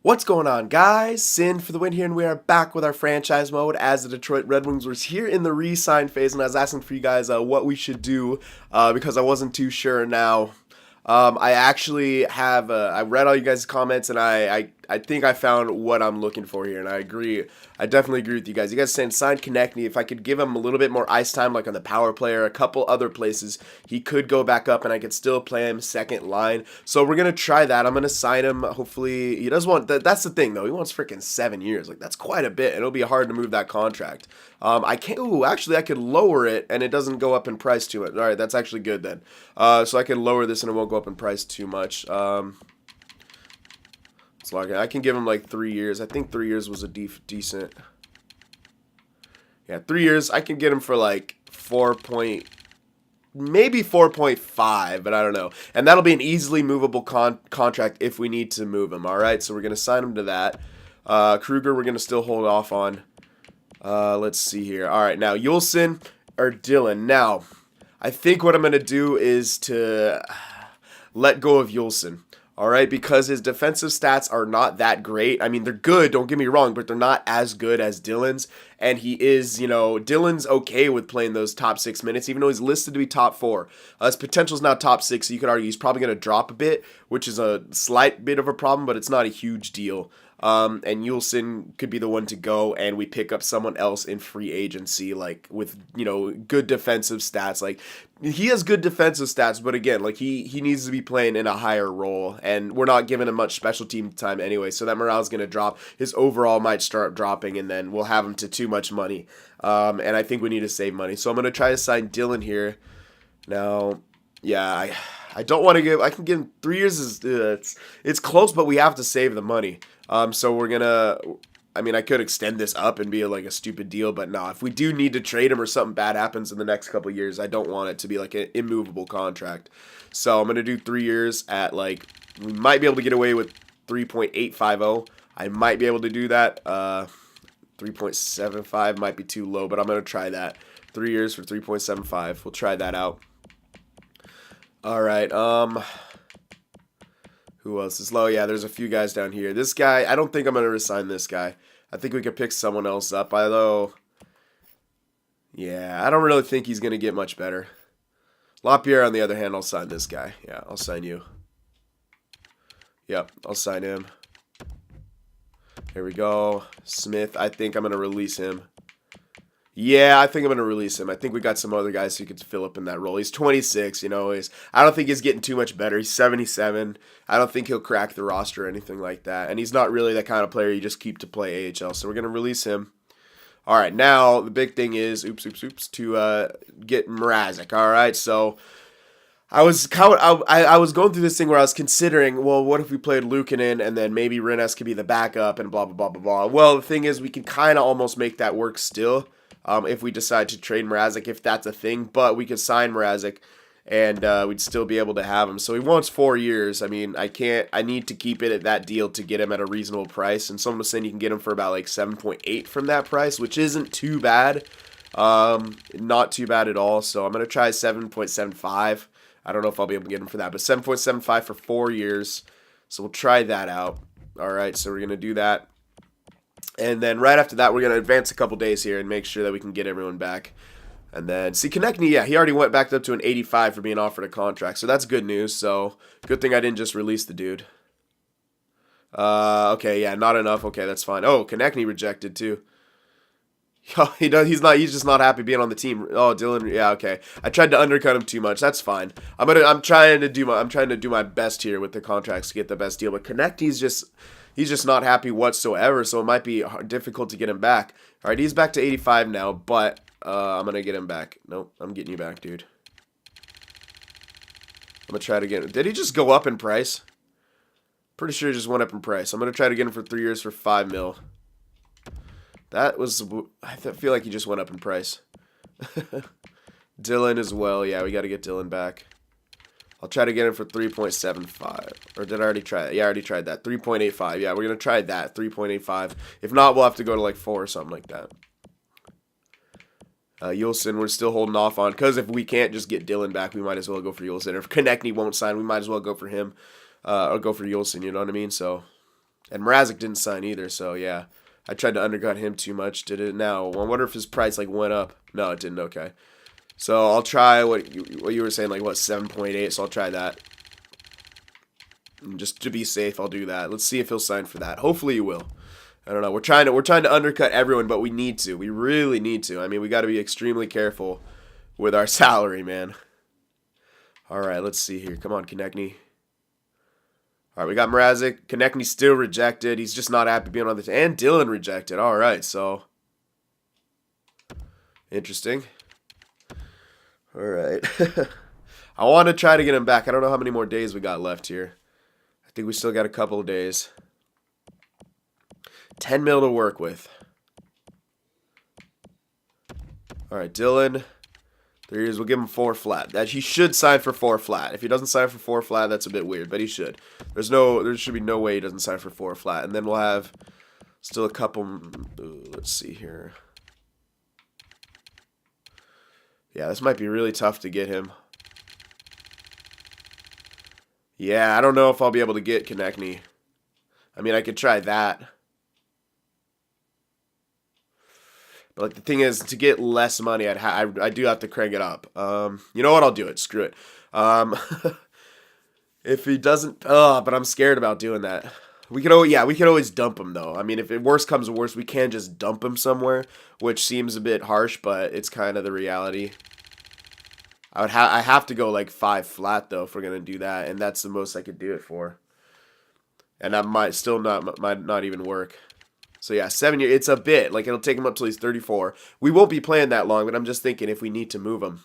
What's going on, guys? Sin for the win here, and we are back with our franchise mode as the Detroit Red Wings was here in the re-sign phase, and I was asking for you guys what we should do because I wasn't too sure. Now, I actually have I read all you guys' comments, and I think I found what I'm looking for here, and I agree. I definitely agree with you guys. You guys saying sign Konechny. If I could give him a little bit more ice time, like on the power play or a couple other places, he could go back up, and I could still play him second line. So we're gonna try that. I'm gonna sign him. Hopefully, he does want. That's the thing, though. He wants freaking 7 years. Like that's quite a bit, and it'll be hard to move that contract. I can't. Ooh, actually, I could lower it, and it doesn't go up in price too much. All right, that's actually good then. So I can lower this, and it won't go up in price too much. I can give him like 3 years. I think 3 years was a decent. Yeah, 3 years. I can get him for like maybe 4.5, but I don't know. And that'll be an easily movable contract if we need to move him. All right, so we're gonna sign him to that. Kruger, we're gonna still hold off on. Let's see here. All right, now Yulson or Dylan. Now, I think what I'm gonna do is to let go of Yulson. All right, because his defensive stats are not that great. I mean, they're good, don't get me wrong, but they're not as good as Dylan's. And he is, Dylan's okay with playing those top 6 minutes, even though he's listed to be top 4. His potential's now top 6, so you could argue he's probably going to drop a bit, which is a slight bit of a problem, but it's not a huge deal. And Yulson could be the one to go, and we pick up someone else in free agency, like with good defensive stats. Like he has good defensive stats, but again, like he needs to be playing in a higher role, and we're not giving him much special team time anyway. So that morale's gonna drop. His overall might start dropping, and then we'll have him to too much money. And I think we need to save money. So I'm gonna try to sign Dylan here. Now, yeah, I don't want to give. I can give him 3 years. It's close, but we have to save the money. So we're gonna. I mean, I could extend this up and be like a stupid deal, but no. If we do need to trade him or something bad happens in the next couple of years, I don't want it to be like an immovable contract. So I'm gonna do 3 years at like we might be able to get away with 3.850. I might be able to do that. 3.75 might be too low, but I'm gonna try that. 3 years for 3.75. We'll try that out. All right. Who else is low? Yeah, there's a few guys down here. This guy, I don't think I'm going to resign this guy. I think we could pick someone else up, although, yeah, I don't really think he's going to get much better. LaPierre, on the other hand, I'll sign this guy. Yeah, I'll sign you. Yep, I'll sign him. Here we go. Smith, I think I'm going to release him. Yeah, I think I'm going to release him. I think we got some other guys who could fill up in that role. He's 26, I don't think he's getting too much better. He's 77. I don't think he'll crack the roster or anything like that. And he's not really that kind of player you just keep to play AHL. So we're going to release him. All right, now the big thing is, to get Mrazek. All right, so I was going through this thing where I was considering, well, what if we played Luukkonen and then maybe Rennes could be the backup and blah, blah, blah, blah, blah. Well, the thing is, we can kind of almost make that work still. If we decide to trade Mrazek, if that's a thing. But we could sign Mrazek, and we'd still be able to have him. So he wants 4 years. I mean, I need to keep it at that deal to get him at a reasonable price. And someone was saying you can get him for about like 7.8 from that price, which isn't too bad. Not too bad at all. So I'm going to try 7.75. I don't know if I'll be able to get him for that, but 7.75 for 4 years. So we'll try that out. All right, so we're going to do that. And then right after that, we're going to advance a couple days here and make sure that we can get everyone back. And then, see, Konechny, yeah, he already went back up to an 85 for being offered a contract. So that's good news. So good thing I didn't just release the dude. Okay, yeah, not enough. Okay, that's fine. Oh, Konechny rejected too. He's just not happy being on the team. Oh, Dylan, yeah, okay. I tried to undercut him too much. That's fine. I'm trying to do my best here with the contracts to get the best deal. But Konechny's he's just not happy whatsoever, so it might be difficult to get him back. All right, he's back to 85 now, but I'm going to get him back. Nope, I'm getting you back, dude. I'm going to try to get him. Did he just go up in price? Pretty sure he just went up in price. I'm going to try to get him for 3 years for 5 mil. That was, I feel like he just went up in price. Dylan as well. Yeah, we got to get Dylan back. I'll try to get him for 3.75. Or did I already try that? Yeah, I already tried that. 3.85. Yeah, we're going to try that. 3.85. If not, we'll have to go to like 4 or something like that. Yulson, we're still holding off on. Because if we can't just get Dylan back, we might as well go for Yulson. Or if Konechny won't sign, we might as well go for him. Or go for Yulson, you know what I mean? So, And Mrazek didn't sign either, so yeah. I tried to undercut him too much. Did it now? I wonder if his price like went up. No, it didn't. Okay. So I'll try what you were saying, like what, 7.8. So I'll try that. And just to be safe, I'll do that. Let's see if he'll sign for that. Hopefully he will. I don't know. We're trying to undercut everyone, but we need to. We really need to. I mean, we got to be extremely careful with our salary, man. All right, let's see here. Come on, Konechny. All right, we got Mrazek. Konechny still rejected. He's just not happy being on the team. And Dylan rejected. All right, so interesting. All right. I want to try to get him back. I don't know how many more days we got left here. I think we still got a couple of days. 10 mil to work with. All right, Dylan. There he is. We'll give him 4 flat. That he should sign for 4 flat. If he doesn't sign for 4 flat, that's a bit weird, but he should. There should be no way he doesn't sign for 4 flat. And then we'll have still a couple. Let's see here. Yeah, this might be really tough to get him. Yeah, I don't know if I'll be able to get Konechny. I mean, I could try that. But like the thing is, to get less money, I do have to crank it up. You know what? I'll do it. Screw it. If he doesn't, but I'm scared about doing that. We could always dump him though. I mean, if it worst comes to worst, we can just dump him somewhere, which seems a bit harsh, but it's kind of the reality. I have to go like 5 flat though if we're gonna do that, and that's the most I could do it for. And that might not even work. So yeah, 7 years. It's a bit like it'll take him up till he's 34. We won't be playing that long, but I'm just thinking if we need to move him.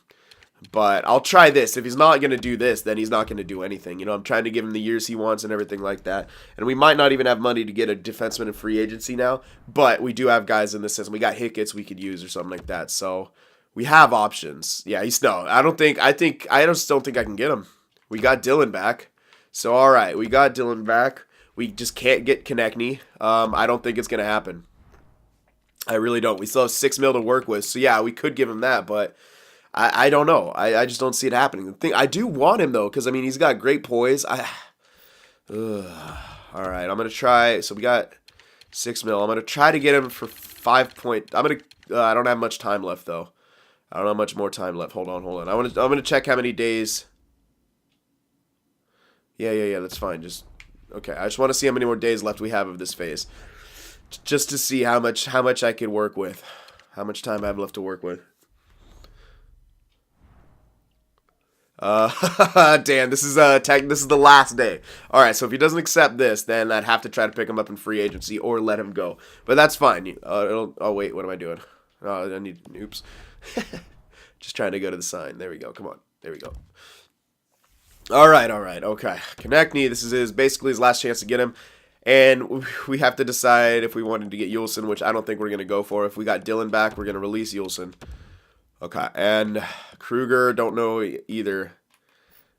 But I'll try this. If he's not gonna do this, then he's not gonna do anything. You know, I'm trying to give him the years he wants and everything like that. And we might not even have money to get a defenseman in free agency now, but we do have guys in the system. We got Hickett's we could use or something like that. So we have options. Yeah, I just don't think I can get him. We got Dylan back. So all right, we got Dylan back. We just can't get Konechny. I don't think it's going to happen. I really don't. We still have 6 mil to work with. So, yeah, we could give him that, but I don't know. I just don't see it happening. I do want him, though, because, I mean, he's got great poise. All right, I'm going to try. So, we got 6 mil. I'm going to try to get him for 5 point. I don't have much time left, though. I don't have much more time left. Hold on. I'm going to check how many days. Yeah, that's fine. Okay, I just want to see how many more days left we have of this phase. Just to see how much I could work with. How much time I have left to work with. Damn, this is the last day. Alright, so if he doesn't accept this, then I'd have to try to pick him up in free agency or let him go. But that's fine. Oh, wait, what am I doing? Oh, I need, oops. Just trying to go to the sign. There we go, come on. There we go. Alright, okay. Konechny, this is basically his last chance to get him. And we have to decide if we wanted to get Yulson, which I don't think we're going to go for. If we got Dylan back, we're going to release Yulson. Okay, and Kruger, don't know either.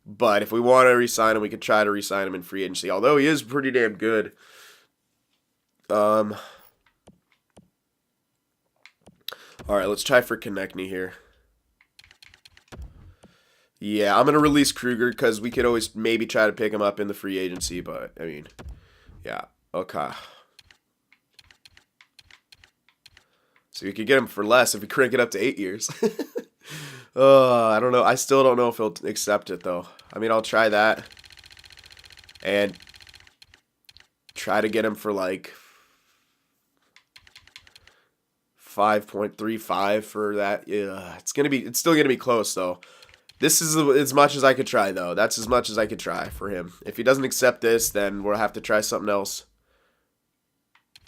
But if we want to re-sign him, we could try to re-sign him in free agency. Although he is pretty damn good. Alright, let's try for Konechny here. Yeah, I'm going to release Kruger because we could always maybe try to pick him up in the free agency, but, I mean, yeah, okay. So we could get him for less if we crank it up to 8 years. I don't know. I still don't know if he'll accept it, though. I mean, I'll try that. And try to get him for, like, 5.35 for that. Yeah, it's still going to be close, though. This is as much as I could try, though. That's as much as I could try for him. If he doesn't accept this, then we'll have to try something else.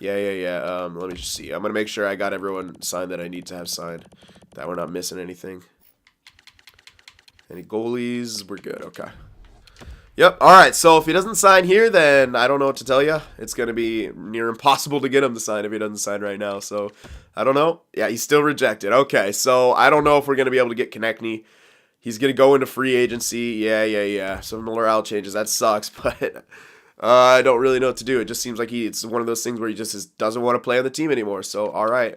Yeah. Let me just see. I'm going to make sure I got everyone signed that I need to have signed. That we're not missing anything. Any goalies? We're good. Okay. Yep. All right. So if he doesn't sign here, then I don't know what to tell you. It's going to be near impossible to get him to sign if he doesn't sign right now. So I don't know. Yeah, he's still rejected. Okay. So I don't know if we're going to be able to get Konechny. He's going to go into free agency. Yeah. Some morale changes. That sucks, but I don't really know what to do. It just seems like it's one of those things where he just doesn't want to play on the team anymore. So, all right.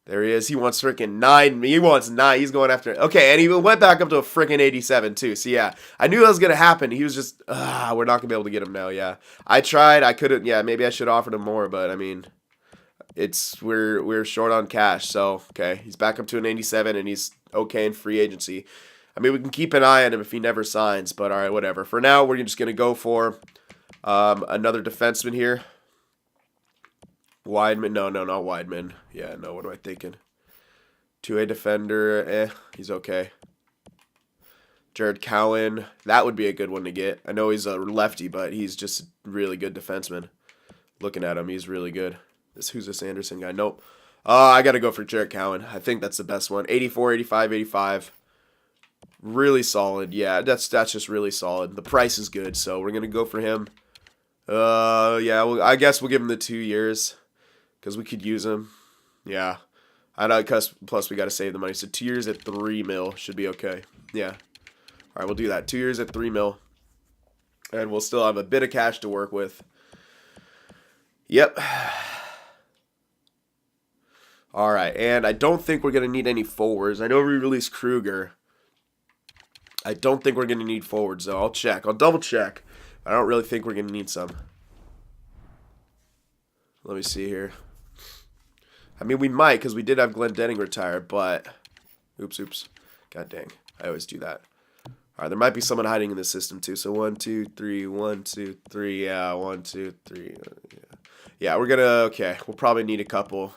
There he is. He wants freaking 9. He wants 9. He's going after it. Okay, and he went back up to a freaking 87 too. So yeah, I knew that was gonna happen. He was just, we're not gonna be able to get him now. Yeah, I tried. I couldn't. Yeah, maybe I should have offered him more, but I mean, we're short on cash. So okay, he's back up to an 87, and he's okay in free agency. I mean, we can keep an eye on him if he never signs. But all right, whatever. For now, we're just gonna go for another defenseman here. Wideman, no, not Wideman. Yeah, no, what am I thinking? 2A defender, he's okay. Jared Cowan, that would be a good one to get. I know he's a lefty, but he's just a really good defenseman. Looking at him, he's really good. Who's this Anderson guy? Nope. I got to go for Jared Cowan. I think that's the best one. 84, 85, 85. Really solid. Yeah, that's just really solid. The price is good, so we're going to go for him. Yeah, well, I guess we'll give him the 2 years. Because we could use them. Yeah. I know, plus we got to save the money. So 2 years at 3 mil should be okay. Yeah. All right, we'll do that. 2 years at 3 mil. And we'll still have a bit of cash to work with. Yep. All right, and I don't think we're going to need any forwards. I know we released Kruger. I don't think we're going to need forwards, though. I'll check. I'll double check. I don't really think we're going to need some. Let me see here. I mean, we might, because we did have Glendening retire, but... Oops. God dang. I always do that. All right, there might be someone hiding in the system, too. So 1, 2, 3, 1, 2, 3. Yeah, 1, 2, 3. Yeah, we're going to... Okay, we'll probably need a couple.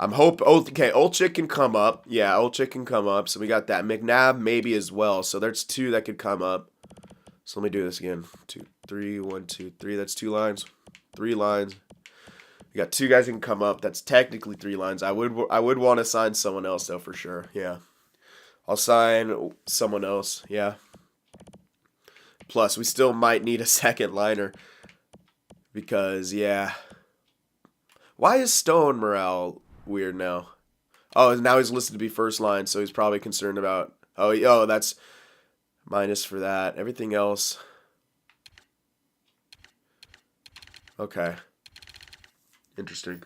I'm hoping... Oh, okay, Olczyk can come up. Yeah, Olczyk can come up. So we got that. McNabb maybe as well. So there's 2 that could come up. So let me do this again. 2, 3, 1, 2, 3. That's 2 lines. 3 lines. We got 2 guys who can come up. That's technically 3 lines. I would want to sign someone else though for sure. Yeah, I'll sign someone else. Yeah. Plus, we still might need a second liner because yeah. Why is Stone morale weird now? Oh, now he's listed to be first line, so he's probably concerned about. Oh, that's minus for that. Everything else. Okay. Interesting.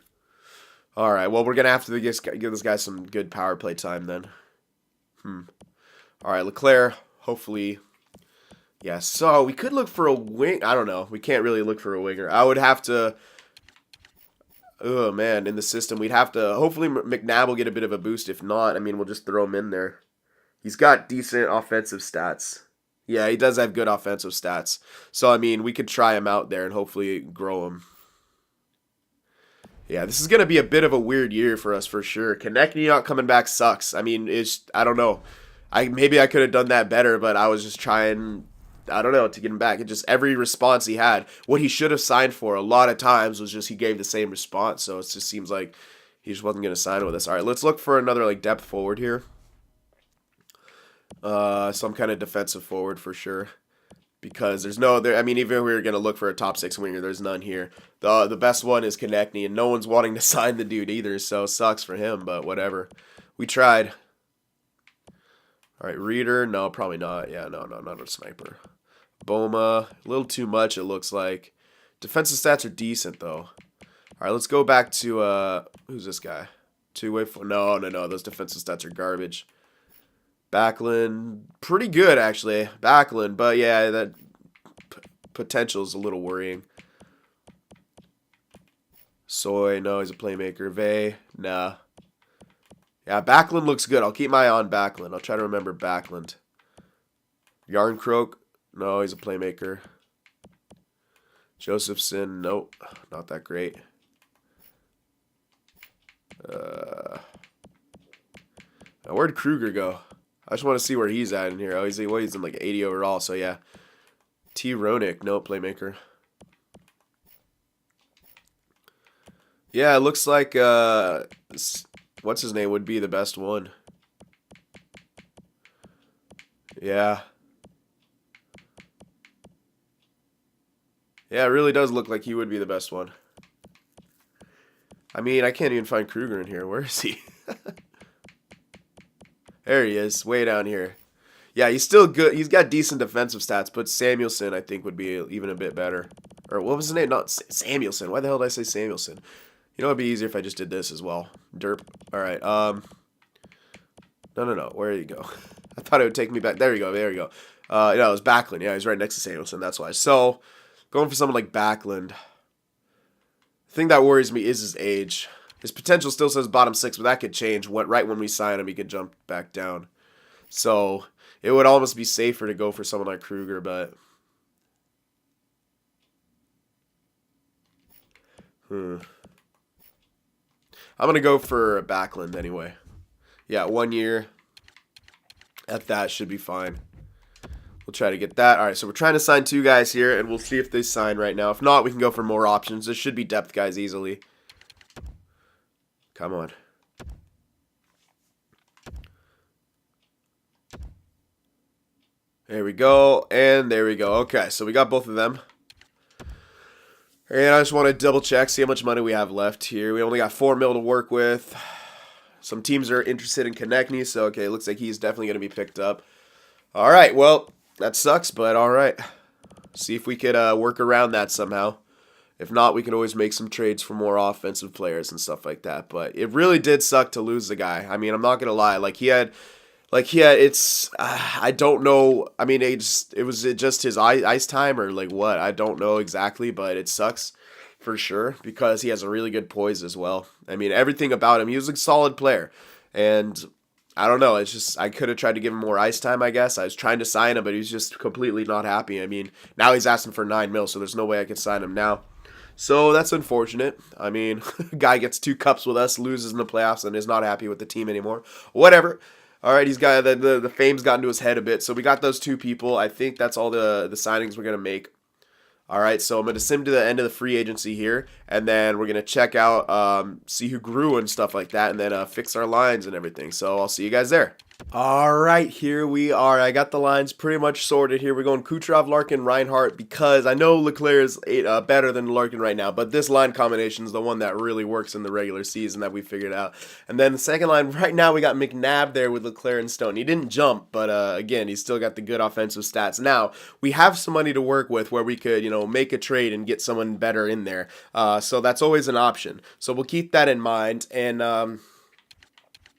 All right. Well, we're gonna have to give this guy some good power play time then. All right, Leclerc. Hopefully, yeah. So we could look for a wing. I don't know. We can't really look for a winger. I would have to. Oh man, in the system, we'd have to. Hopefully, McNabb will get a bit of a boost. If not, I mean, we'll just throw him in there. He's got decent offensive stats. Yeah, he does have good offensive stats. So I mean, we could try him out there and hopefully grow him. Yeah, this is going to be a bit of a weird year for us for sure. Konechny not coming back sucks. I mean, I don't know. Maybe I could have done that better, but I was just trying, I don't know, to get him back. And just every response he had, what he should have signed for a lot of times was just he gave the same response. So it just seems like he just wasn't going to sign with us. All right, let's look for another like depth forward here. Some kind of defensive forward for sure. Because there's no, I mean, even if we were going to look for a top 6 winger, there's none here. The best one is Konechny, and no one's wanting to sign the dude either, so it sucks for him, but whatever. We tried. All right, Reader, no, probably not. Yeah, no, not a sniper. Boma, a little too much, it looks like. Defensive stats are decent, though. All right, let's go back to, who's this guy? Two-way, no, those defensive stats are garbage. Backlund, pretty good actually. Backlund, but yeah, that potential is a little worrying. Soy, no, he's a playmaker. Vey, nah. Yeah, Backlund looks good. I'll keep my eye on Backlund. I'll try to remember Backlund. Yarncroak, no, he's a playmaker. Josephson, nope, not that great. Now where'd Kruger go? I just want to see where he's at in here. Oh, he's in like 80 overall, so yeah. T. Ronick, no playmaker. Yeah, it looks like, what's his name would be the best one. Yeah. Yeah, it really does look like he would be the best one. I mean, I can't even find Kruger in here. Where is he? There he is, way down here. Yeah, he's still good. He's got decent defensive stats, but Samuelson, I think, would be even a bit better. Or what was his name? Not Samuelson. Why the hell did I say Samuelson? You know, it'd be easier if I just did this as well. Derp. All right. No. Where you go? I thought it would take me back. There you go. There you go. Yeah, it was Backlund. Yeah, he's right next to Samuelson. That's why. So, going for someone like Backlund. The thing that worries me is his age. His potential still says bottom 6, but that could change. Right when we sign him, he could jump back down. So, it would almost be safer to go for someone like Kruger, but... I'm going to go for Backlund anyway. Yeah, 1 year. At that should be fine. We'll try to get that. All right, so we're trying to sign 2 guys here, and we'll see if they sign right now. If not, we can go for more options. There should be depth guys easily. Come on. There we go, and there we go. Okay, so we got both of them. And I just want to double check, see how much money we have left here. We only got 4 mil to work with. Some teams are interested in Konechny, so okay, it looks like he's definitely going to be picked up. All right, well, that sucks, but all right. See if we could work around that somehow. If not, we can always make some trades for more offensive players and stuff like that. But it really did suck to lose the guy. I mean, I'm not going to lie. I don't know. I mean, was it just his ice time or like what? I don't know exactly, but it sucks for sure because he has a really good poise as well. I mean, everything about him, he was a solid player. And I don't know. It's just, I could have tried to give him more ice time, I guess. I was trying to sign him, but he was just completely not happy. I mean, now he's asking for 9 mil, so there's no way I could sign him now. So that's unfortunate. I mean, guy gets 2 cups with us, loses in the playoffs, and is not happy with the team anymore. Whatever. All right, he's got the fame's gotten to his head a bit. So we got those 2 people. I think that's all the signings we're gonna make. All right, so I'm gonna sim to the end of the free agency here, and then we're gonna check out, see who grew and stuff like that, and then fix our lines and everything. So I'll see you guys there. All right, here we are. I got the lines pretty much sorted here. We're going Kucherov, Larkin, Reinhart because I know Leclerc is better than Larkin right now, but this line combination is the one that really works in the regular season that we figured out. And then the second line, right now we got McNabb there with Leclerc and Stone. He didn't jump, but again, he's still got the good offensive stats. Now, we have some money to work with where we could, make a trade and get someone better in there. So that's always an option. So we'll keep that in mind. And, and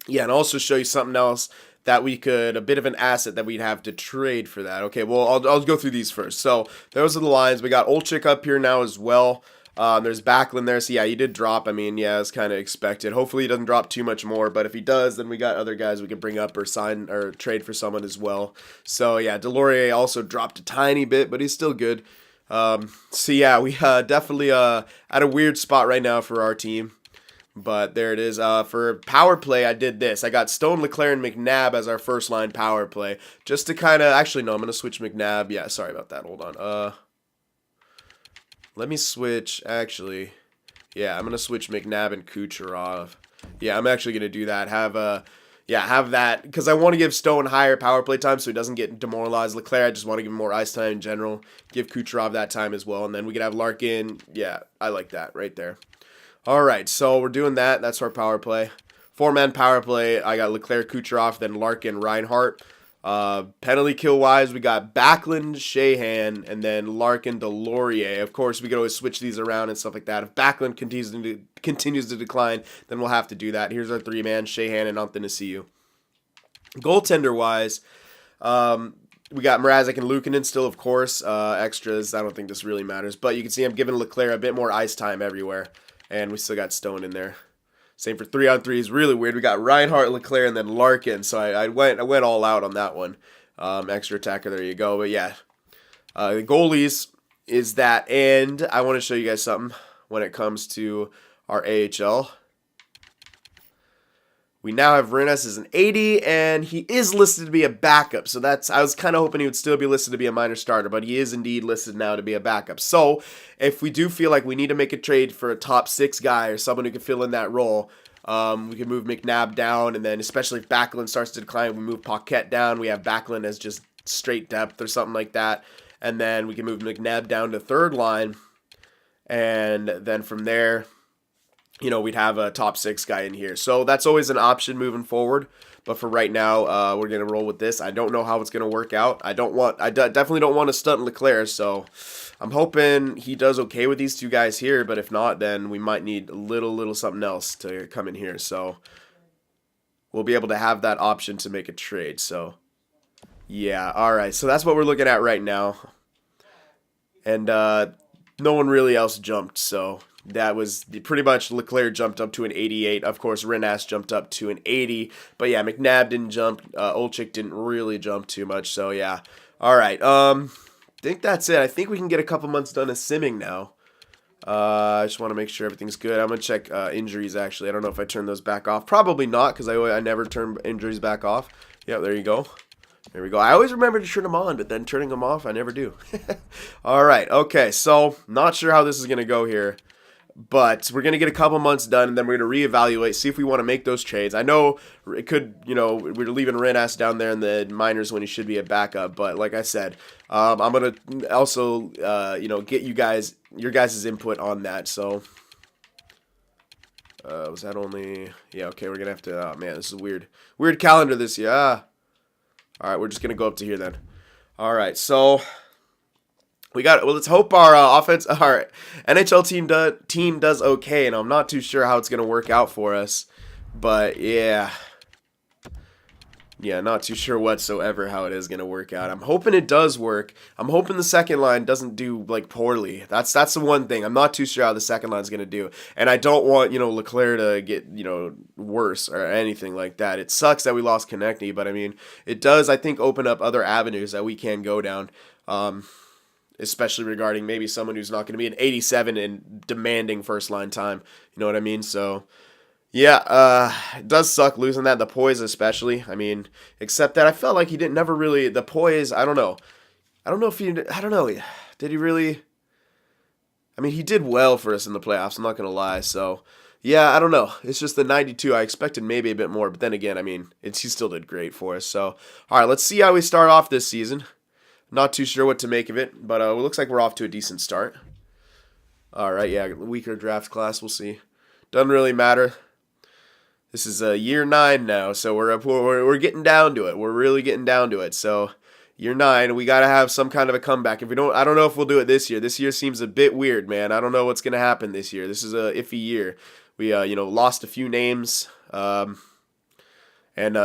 also show you something else that we could, a bit of an asset that we'd have to trade for that. Okay, well, I'll go through these first. So, those are the lines. We got Olczyk up here now as well. There's Backlund there. So, yeah, he did drop. I mean, yeah, it's kind of expected. Hopefully, he doesn't drop too much more. But if he does, then we got other guys we can bring up or sign or trade for someone as well. So, yeah, Delorier also dropped a tiny bit, but he's still good. So, yeah, we definitely at a weird spot right now for our team. But there it is. For power play, I did this. I got Stone, Leclerc, and McNabb as our first line power play. Just to kind of... Actually, no, I'm going to switch McNabb. Yeah, sorry about that. Hold on. Let me switch... Actually, yeah, I'm going to switch McNabb and Kucherov. Yeah, I'm actually going to do that. Have that. Because I want to give Stone higher power play time so he doesn't get demoralized. Leclerc, I just want to give him more ice time in general. Give Kucherov that time as well. And then we could have Larkin. Yeah, I like that right there. All right, so we're doing that. That's our power play. 4-man power play. I got Leclerc, Kucherov, then Larkin, Reinhart. Penalty kill wise, we got Backlund, Sheahan, and then Larkin, Delorier. Of course, we could always switch these around and stuff like that. If Backlund continues to decline, then we'll have to do that. Here's our 3-man, Sheahan and Anthony. Goaltender wise, we got Mrazek and Luukkonen still, of course. Extras. I don't think this really matters, but you can see I'm giving Leclerc a bit more ice time everywhere. And we still got Stone in there. Same for 3-on-3 is really weird. We got Reinhart, Leclerc, and then Larkin. So I went all out on that one. Extra attacker, there you go. But yeah, the goalies is that. And I want to show you guys something when it comes to our AHL. We now have Rennes as an 80, and he is listed to be a backup. So I was kind of hoping he would still be listed to be a minor starter, but he is indeed listed now to be a backup. So if we do feel like we need to make a trade for a top 6 guy or someone who can fill in that role, we can move McNabb down, and then especially if Backlund starts to decline, we move Paquette down. We have Backlund as just straight depth or something like that, and then we can move McNabb down to 3rd line, and then from there, we'd have a top 6 guy in here. So that's always an option moving forward. But for right now, we're gonna roll with this. I don't know how it's gonna work out. Definitely don't want to stunt Leclerc. So I'm hoping he does okay with these two guys here. But if not, then we might need a little something else to come in here. So we'll be able to have that option to make a trade. So yeah, all right. So that's what we're looking at right now. And no one really else jumped, so that was pretty much Leclerc jumped up to an 88. Of course, Renas jumped up to an 80. But yeah, McNabb didn't jump. Olczyk didn't really jump too much, so yeah. All right, I think that's it. I think we can get a couple months done of simming now. I just want to make sure everything's good. I'm going to check injuries, actually. I don't know if I turned those back off. Probably not, because I never turn injuries back off. Yeah, there you go. There we go. I always remember to turn them on, but then turning them off, I never do. All right. Okay. So, not sure how this is going to go here, but we're going to get a couple months done, and then we're going to reevaluate, see if we want to make those trades. I know it could, we're leaving Renas down there in the minors when he should be a backup, but like I said, I'm going to also, get your guys' input on that. So, was that only, yeah, okay, we're going to have to, oh man, this is a weird calendar this year. All right, we're just going to go up to here then. All right, so let's hope our our NHL team does okay, and I'm not too sure how it's going to work out for us. But yeah, not too sure whatsoever how it is going to work out. I'm hoping it does work. I'm hoping the second line doesn't do like poorly. That's the one thing. I'm not too sure how the second line is going to do. And I don't want, Leclerc to get, worse or anything like that. It sucks that we lost Konechny, but I mean, it does, I think, open up other avenues that we can go down. Especially regarding maybe someone who's not going to be an 87 and demanding first line time. You know what I mean? So yeah, it does suck losing that, the poise especially. I mean, except that I felt like he didn't never really, the poise, I don't know. I don't know. Did he really? I mean, he did well for us in the playoffs, I'm not going to lie. So, yeah, I don't know. It's just the 92. I expected maybe a bit more, but then again, I mean, he still did great for us. So, all right, let's see how we start off this season. Not too sure what to make of it, but it looks like we're off to a decent start. All right, yeah, weaker draft class, we'll see. Doesn't really matter. This is year 9 now, so we're getting down to it. We're really getting down to it. So year 9, we gotta have some kind of a comeback. If we don't, I don't know if we'll do it this year. This year seems a bit weird, man. I don't know what's gonna happen this year. This is a iffy year. We lost a few names, and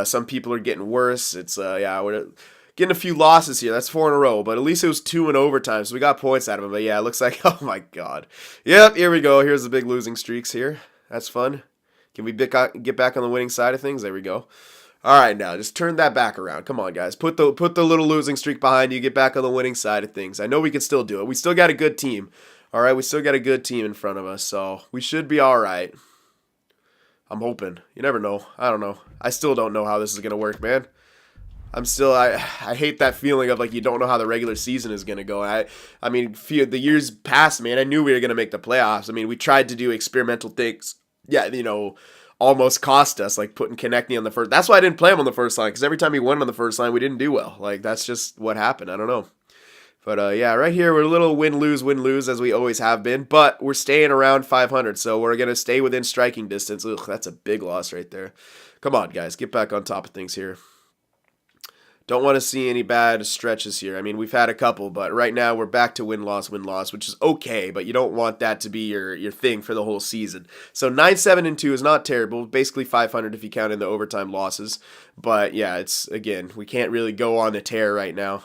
some people are getting worse. It's we're getting a few losses here. That's 4 in a row, but at least it was 2 in overtime, so we got points out of it. But yeah, it looks like, oh my god. Yep, here we go. Here's the big losing streaks here. That's fun. Can we get back on the winning side of things? There we go. All right, now just turn that back around. Come on, guys. Put the little losing streak behind you. Get back on the winning side of things. I know we can still do it. We still got a good team. All right, we still got a good team in front of us, so we should be all right. I'm hoping. You never know. I don't know. I still don't know how this is gonna work, man. I hate that feeling of like you don't know how the regular season is going to go. I mean, the years past, man, I knew we were going to make the playoffs. I mean, we tried to do experimental things. Yeah, almost cost us, like putting Konechny on the first. That's why I didn't play him on the first line, because every time he went on the first line, we didn't do well. Like, that's just what happened. I don't know. But, yeah, right here, we're a little win-lose, as we always have been. But we're staying around 500, so we're going to stay within striking distance. Ugh, that's a big loss right there. Come on, guys. Get back on top of things here. Don't want to see any bad stretches here. I mean, we've had a couple, but right now we're back to win-loss, which is okay, but you don't want that to be your thing for the whole season. So 9-7-2 is not terrible, basically 500 if you count in the overtime losses. But yeah, again, we can't really go on a tear right now.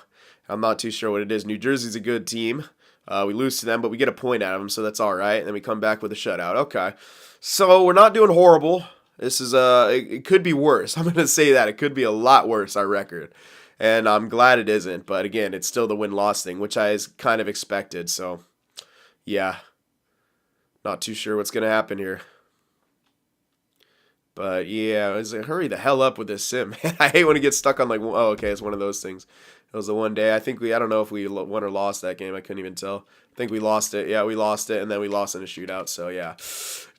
I'm not too sure what it is. New Jersey's a good team. We lose to them, but we get a point out of them, so that's all right. And then we come back with a shutout. Okay, so we're not doing horrible. This is it could be worse. I'm going to say that. It could be a lot worse, our record. And I'm glad it isn't. But again, it's still the win-loss thing, which I kind of expected. So, yeah. Not too sure what's going to happen here. But, yeah, hurry the hell up with this sim. I hate when it gets stuck on, like, oh, okay, it's one of those things. It was the one day. I don't know if we won or lost that game. I couldn't even tell. I think we lost it. Yeah, we lost it, and then we lost in a shootout. So, yeah.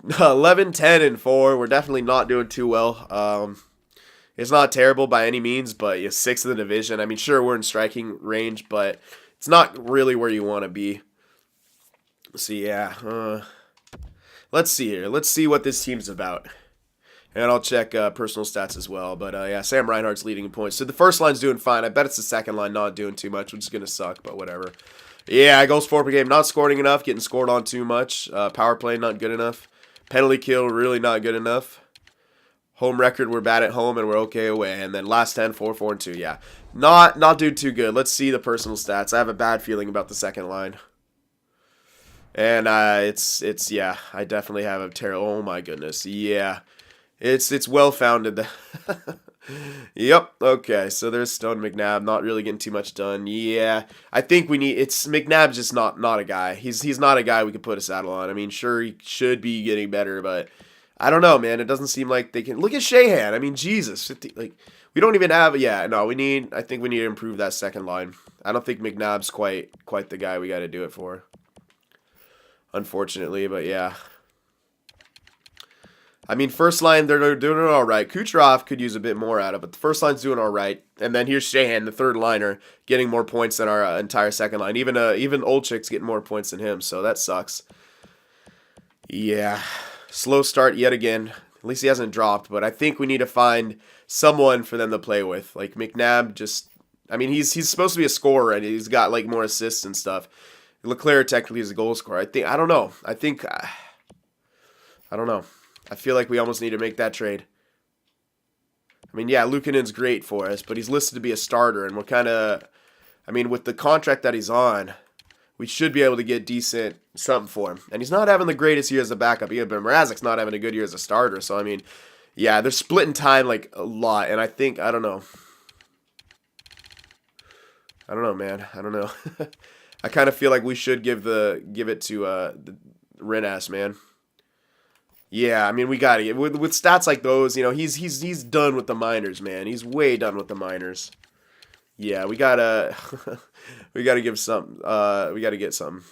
11-10-4. We're definitely not doing too well. It's not terrible by any means, but 6th in the division. I mean, sure, we're in striking range, but it's not really where you want to be. So, yeah. Let's see here. Let's see what this team's about. And I'll check personal stats as well. But yeah, Sam Reinhart's leading in points. So the first line's doing fine. I bet it's the second line not doing too much, which is going to suck, but whatever. Yeah, goals for per game, not scoring enough, getting scored on too much. Power play, not good enough. Penalty kill, really not good enough. Home record, we're bad at home and we're okay away. And then last 10, 4, 4, and 2. Yeah, not doing too good. Let's see the personal stats. I have a bad feeling about the second line. And it's yeah, I definitely have a terrible. Oh my goodness, yeah, it's well founded. Yep. Okay. So there's Stone McNabb, not really getting too much done. Yeah, I think we need. It's McNabb's just not a guy. He's not a guy we could put a saddle on. I mean, sure he should be getting better, but I don't know, man. It doesn't seem like they can. Look at Shahan. I mean, Jesus, 50, like we don't even have. Yeah, no, we need. I think we need to improve that second line. I don't think McNabb's quite the guy we got to do it for. Unfortunately, but yeah. I mean, first line, they're doing it all right. Kucherov could use a bit more out of it, but the first line's doing all right. And then here's Shahan, the third liner, getting more points than our entire second line. Even Olczyk's getting more points than him, so that sucks. Yeah, slow start yet again. At least he hasn't dropped, but I think we need to find someone for them to play with. Like McNabb just, I mean, he's supposed to be a scorer, and he's got like more assists and stuff. Leclerc technically is a goal scorer. I don't know. I don't know. I feel like we almost need to make that trade. I mean, yeah, Luukkonen's great for us, but he's listed to be a starter, and we're kind of, I mean, with the contract that he's on, we should be able to get decent something for him. And he's not having the greatest year as a backup either, but Mrazek's not having a good year as a starter. So, I mean, yeah, they're splitting time like a lot, and I don't know. I don't know, man. I don't know. I kind of feel like we should give it to the Renas, man. Yeah, I mean, we got to with stats like those, you know, he's done with the minors, man. He's way done with the minors. Yeah, we gotta give some. We gotta get some.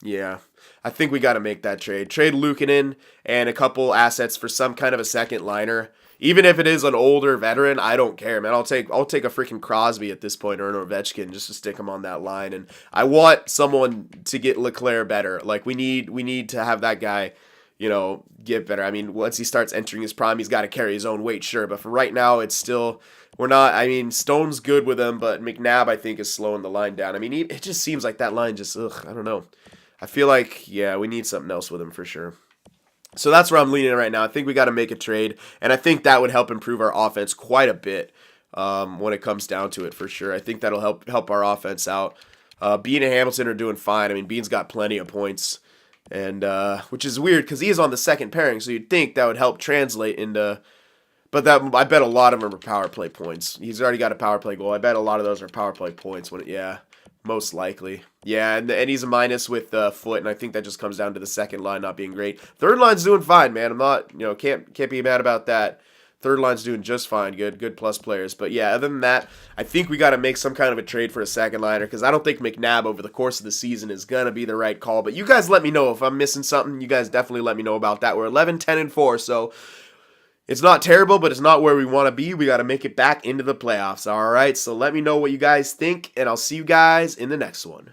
Yeah, I think we gotta make that trade. Trade Luukkonen and a couple assets for some kind of a second liner. Even if it is an older veteran, I don't care, man. I'll take a freaking Crosby at this point or an Ovechkin just to stick him on that line. And I want someone to get Leclerc better. Like we need to have that guy, you know, get better. I mean, once he starts entering his prime, he's got to carry his own weight, sure. But for right now, it's still, we're not, I mean, Stone's good with him, but McNabb, I think, is slowing the line down. I mean, it just seems like that line just, I don't know. I feel like, yeah, we need something else with him for sure. So that's where I'm leaning right now. I think we got to make a trade, and I think that would help improve our offense quite a bit when it comes down to it for sure. I think that'll help our offense out. Bean and Hamilton are doing fine. I mean, Bean's got plenty of points. And which is weird because he is on the second pairing, so you'd think that would help translate into. But that I bet a lot of them are power play points. He's already got a power play goal. I bet a lot of those are power play points. Yeah, most likely. Yeah, and he's a minus with Foot, and I think that just comes down to the second line not being great. Third line's doing fine, man. I'm not, can't be mad about that. Third line's doing just fine. Good plus players. But yeah, other than that, I think we got to make some kind of a trade for a second liner because I don't think McNabb over the course of the season is going to be the right call. But you guys let me know if I'm missing something. You guys definitely let me know about that. We're 11, 10, and 4, so it's not terrible, but it's not where we want to be. We got to make it back into the playoffs, all right? So let me know what you guys think, and I'll see you guys in the next one.